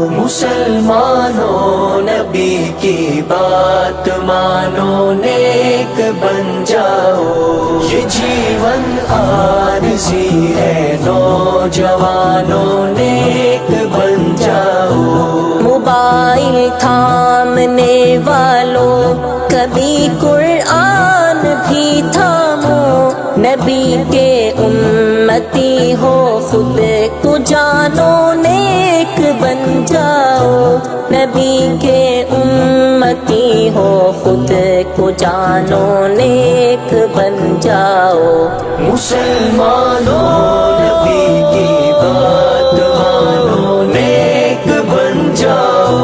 مسلمانوں نبی کی بات مانو، نیک بن جاؤ، یہ جیون عارضی ہے، نوجوانوں نیک بن جاؤ۔ موبائل تھامنے والوں کبھی قرآن بھی تھامو، نبی کے امتی ہو خود کو جانو، نیک بن جاؤ، نبی کے امتی ہو خود کو جانو، نیک بن جاؤ۔ مسلمانوں نبی کی بات مانو، نیک بن جاؤ،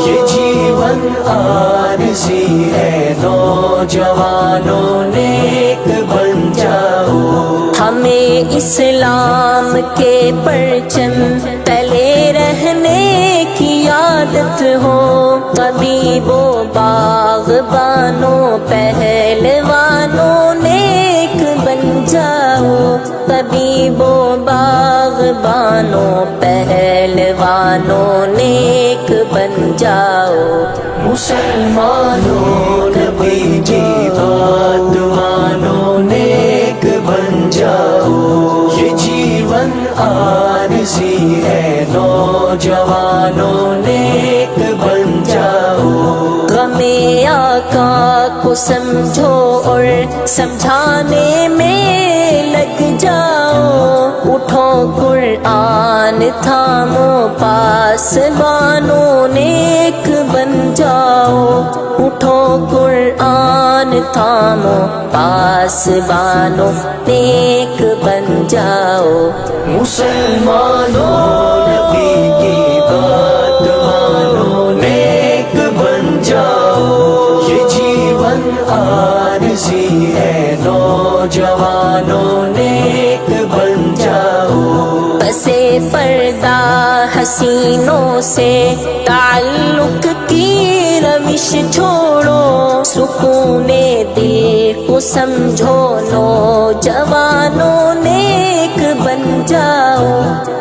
یہ جیون عارضی ہے، نوجوانوں نیک بن جاؤ۔ ہمیں اسلام کے پرچم تلے رہنے کی عادت ہو، طبیبوں باغبانوں پہلوانوں نیک بن جاؤ، طبیبوں باغبانوں پہلوانوں نیک بن جاؤ۔ مسلمانوں نبی کی بات مانو، نیک بن جاؤ، یہ جیون عارضی ہے، نوجوانوں نیک بن جاؤ۔ غم آقا کو سمجھو اور سمجھانے میں لگ جاؤ، اٹھو قرآن تھامو، پاسبانوں نیک بن جاؤ، اٹھو قرآن تھامو، پاسبانوں نیک بن جاؤ۔ مسلمانوں نبی کی بات مانو، نیک بن جاؤ، یہ جیون عارضی ہے، نوجوانوں نیک بن جاؤ۔ پسے پردہ حسینوں سے تعلق کی روش چھوڑو، سکون دل کو سمجھو، نوجوانوں نیک بن جاؤ،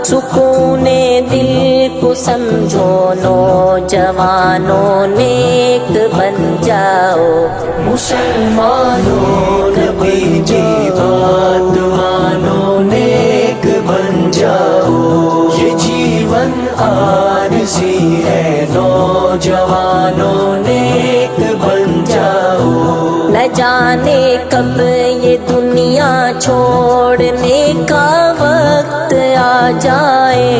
سکون دل کو سمجھو، نوجوانوں نیک بن جاؤ۔ مسلمانوں نبی کی بات مانو، نیک بن جاؤ، یہ جیون عارضی ہے، نوجوانوں نیک بن جاؤ۔ نہ جانے کب یہ دنیا چھوڑنے کا وقت آ جائے،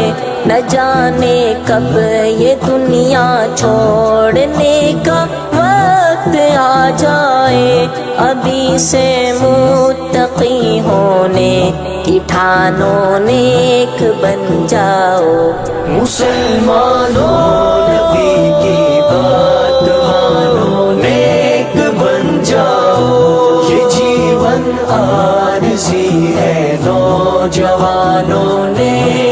نہ جانے کب یہ دنیا چھوڑنے کا وقت آ جائے، ابھی سے متقی ہونے کی ٹھانو، نیک بن جاؤ۔ مسلمانوں نبی کی بات مانو، نیک بن جاؤ، یہ جیون عارضی ہے، نوجوانوں نیک